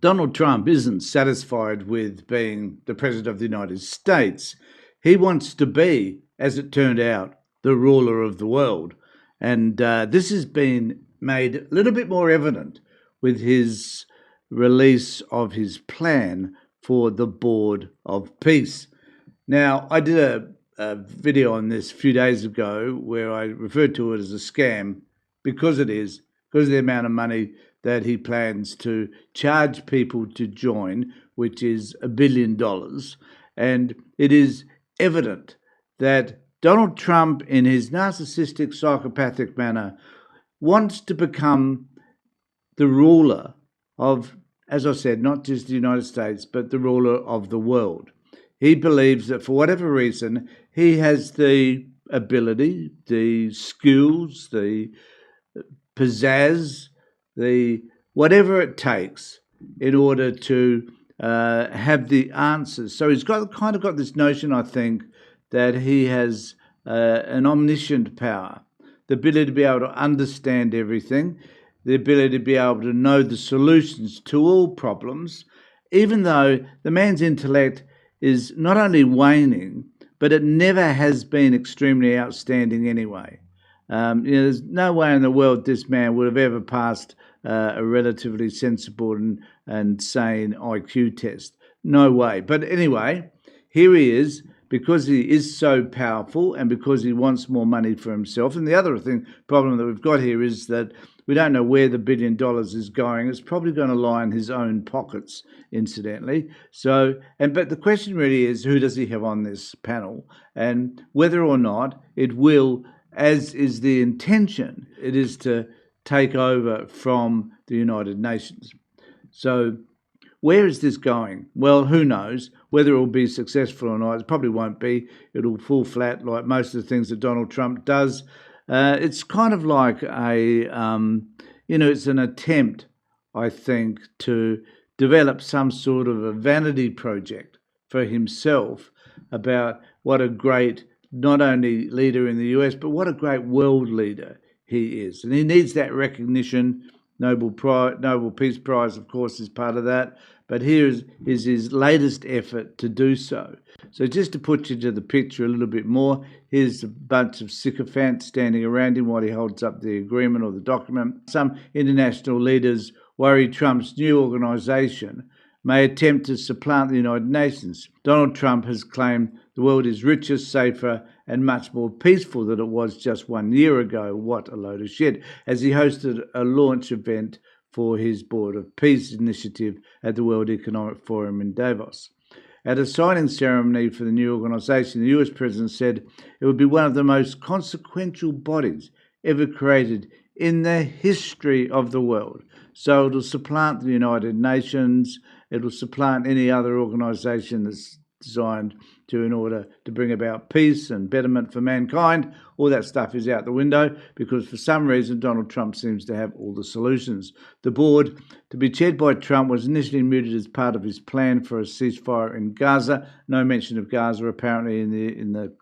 Donald Trump isn't satisfied with being the President of the United States. He wants to be, as it turned out, the ruler of the world. And this has been made a little bit more evident with his release of his plan for the Board of Peace. Now, I did a video on this a few days ago where I referred to it as a scam because it is, because of the amount of money that he plans to charge people to join, which is $1 billion. And it is evident that Donald Trump, in his narcissistic, psychopathic manner, wants to become the ruler of, as I said, not just the United States, but the ruler of the world. He believes that for whatever reason, he has the ability, the skills, the pizzazz, the whatever it takes in order to have the answers. So he's got this notion, I think, that he has an omniscient power, the ability to be able to understand everything, the ability to be able to know the solutions to all problems, even though the man's intellect is not only waning, but it never has been extremely outstanding anyway. There's no way in the world this man would have ever passed a relatively sensible and sane IQ test. No way. But anyway, here he is, because he is so powerful and because he wants more money for himself. And the other problem that we've got here is that we don't know where the $1 billion is going. It's probably going to lie in his own pockets, incidentally. But the question really is, who does he have on this panel, and whether or not it will, as is the intention, it is to take over from the United Nations. So where is this going? Well, who knows? Whether it will be successful or not, it probably won't be. It'll fall flat like most of the things that Donald Trump does. It's kind of like it's an attempt, I think, to develop some sort of a vanity project for himself about what a great, not only leader in the US, but what a great world leader he is. And he needs that recognition. Nobel Peace Prize, of course, is part of that. But here is his latest effort to do so. So just to put you to the picture a little bit more, here's a bunch of sycophants standing around him while he holds up the agreement or the document. Some international leaders worry Trump's new organisation may attempt to supplant the United Nations. Donald Trump has claimed the world is richer, safer, and much more peaceful than it was just 1 year ago. What a load of shit. As he hosted a launch event for his Board of Peace initiative at the World Economic Forum in Davos. At a signing ceremony for the new organisation, the US president said it would be one of the most consequential bodies ever created in the history of the world. So it'll supplant the United Nations, it'll supplant any other organisation that's designed in order to bring about peace and betterment for mankind. All that stuff is out the window because for some reason Donald Trump seems to have all the solutions. The board, to be chaired by Trump, was initially mooted as part of his plan for a ceasefire in Gaza. No mention of Gaza apparently in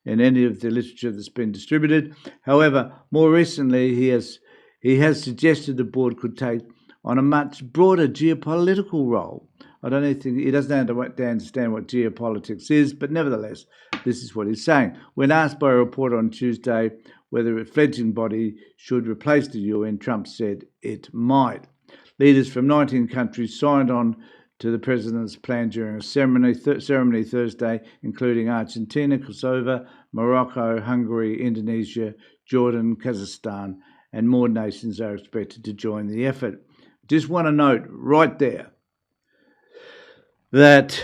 any of the literature that's been distributed. However, more recently he has suggested the board could take on a much broader geopolitical role. I don't think he doesn't understand what geopolitics is, but nevertheless, this is what he's saying. When asked by a reporter on Tuesday whether a fledgling body should replace the UN, Trump said it might. Leaders from 19 countries signed on to the president's plan during a ceremony Thursday, including Argentina, Kosovo, Morocco, Hungary, Indonesia, Jordan, Kazakhstan, and more nations are expected to join the effort. Just want to note right there that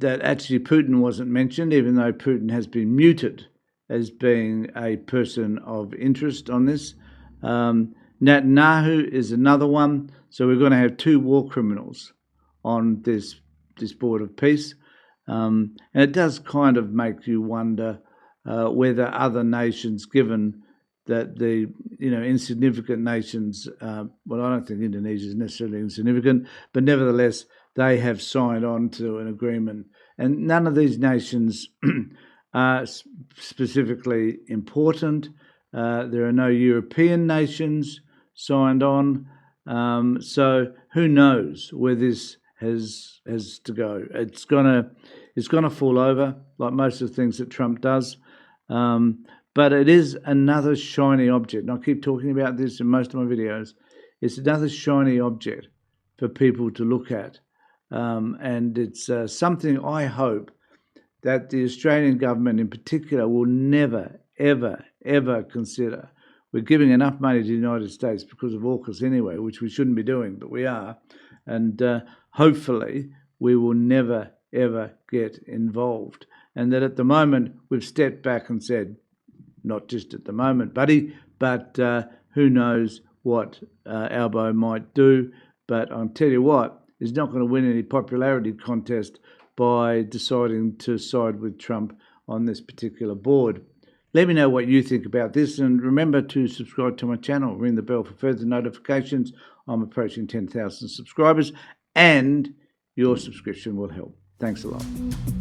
actually Putin wasn't mentioned, even though Putin has been muted as being a person of interest on this. Netanyahu is another one. So we're going to have two war criminals on this Board of Peace. And it does kind of make you wonder whether other nations, given that the insignificant nations, well, I don't think Indonesia is necessarily insignificant, but nevertheless, they have signed on to an agreement. And none of these nations are specifically important. There are no European nations signed on. So who knows where this has to go. It's gonna fall over like most of the things that Trump does. But it is another shiny object. And I keep talking about this in most of my videos. It's another shiny object for people to look at. And it's something I hope that the Australian government in particular will never, ever, ever consider. We're giving enough money to the United States because of AUKUS anyway, which we shouldn't be doing, but we are. And hopefully we will never, ever get involved. And that at the moment we've stepped back and said, not just at the moment, buddy, but who knows what Albo might do. But I'll tell you what, he's not going to win any popularity contest by deciding to side with Trump on this particular board. Let me know what you think about this, and remember to subscribe to my channel, ring the bell for further notifications. I'm approaching 10,000 subscribers, and your subscription will help. Thanks a lot.